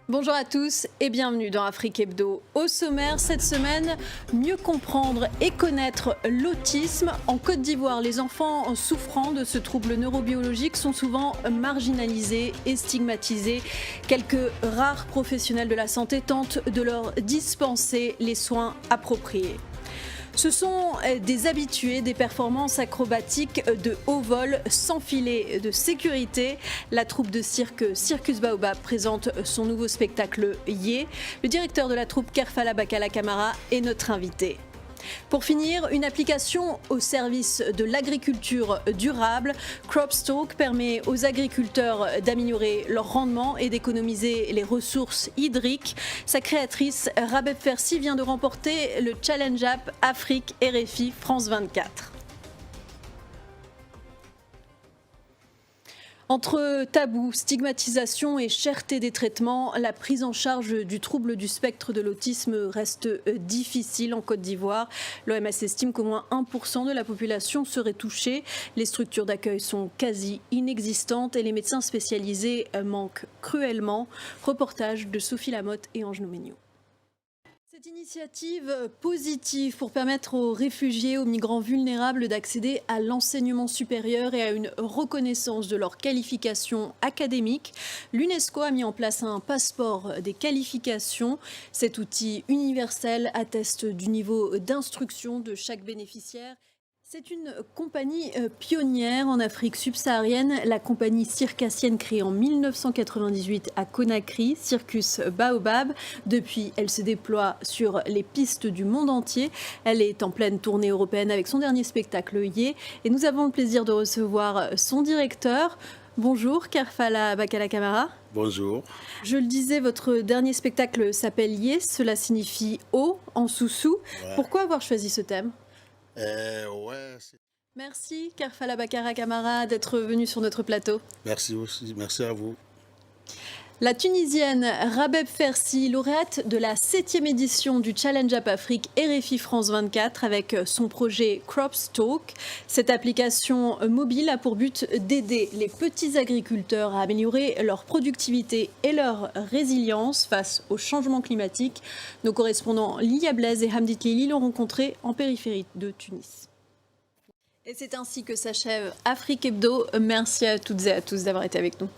Bonjour à tous et bienvenue dans Afrique Hebdo. Au sommaire cette semaine, mieux comprendre et connaître l'autisme. En Côte d'Ivoire, les enfants souffrant de ce trouble neurobiologique sont souvent marginalisés et stigmatisés. Quelques rares professionnels de la santé tentent de leur dispenser les soins appropriés. Ce sont des habitués des performances acrobatiques de haut vol sans filet de sécurité. La troupe de cirque Circus Baobab présente son nouveau spectacle Yé. Le directeur de la troupe Kerfala Bakala Camara est notre invité. Pour finir, une application au service de l'agriculture durable. Cropstalk permet aux agriculteurs d'améliorer leur rendement et d'économiser les ressources hydriques. Sa créatrice, Rabeb Fersi, vient de remporter le Challenge App Afrique RFI France 24. Entre tabous, stigmatisation et cherté des traitements, la prise en charge du trouble du spectre de l'autisme reste difficile en Côte d'Ivoire. L'OMS estime qu'au moins 1% de la population serait touchée. Les structures d'accueil sont quasi inexistantes et les médecins spécialisés manquent cruellement. Reportage de Sophie Lamotte et Ange Nouméniou. Cette initiative positive pour permettre aux réfugiés, aux migrants vulnérables d'accéder à l'enseignement supérieur et à une reconnaissance de leurs qualifications académiques. L'UNESCO a mis en place un passeport des qualifications. Cet outil universel atteste du niveau d'instruction de chaque bénéficiaire. C'est une compagnie pionnière en Afrique subsaharienne, la compagnie circassienne créée en 1998 à Conakry, Circus Baobab. Depuis, elle se déploie sur les pistes du monde entier. Elle est en pleine tournée européenne avec son dernier spectacle Yé. Et nous avons le plaisir de recevoir son directeur. Bonjour, Kerfala Bakala Camara. Bonjour. Je le disais, votre dernier spectacle s'appelle Yé, cela signifie eau en soussou. Ouais. Pourquoi avoir choisi ce thème ? Merci Kerfala Bakala Camara d'être venu sur notre plateau. Merci aussi, merci à vous. La Tunisienne Rabeb Fersi, lauréate de la 7e édition du Challenge App Afrique RFI France 24 avec son projet Cropstalk. Cette application mobile a pour but d'aider les petits agriculteurs à améliorer leur productivité et leur résilience face au changement climatique. Nos correspondants Lilia Blaise et Hamdit Lili l'ont rencontré en périphérie de Tunis. Et c'est ainsi que s'achève Afrique Hebdo. Merci à toutes et à tous d'avoir été avec nous.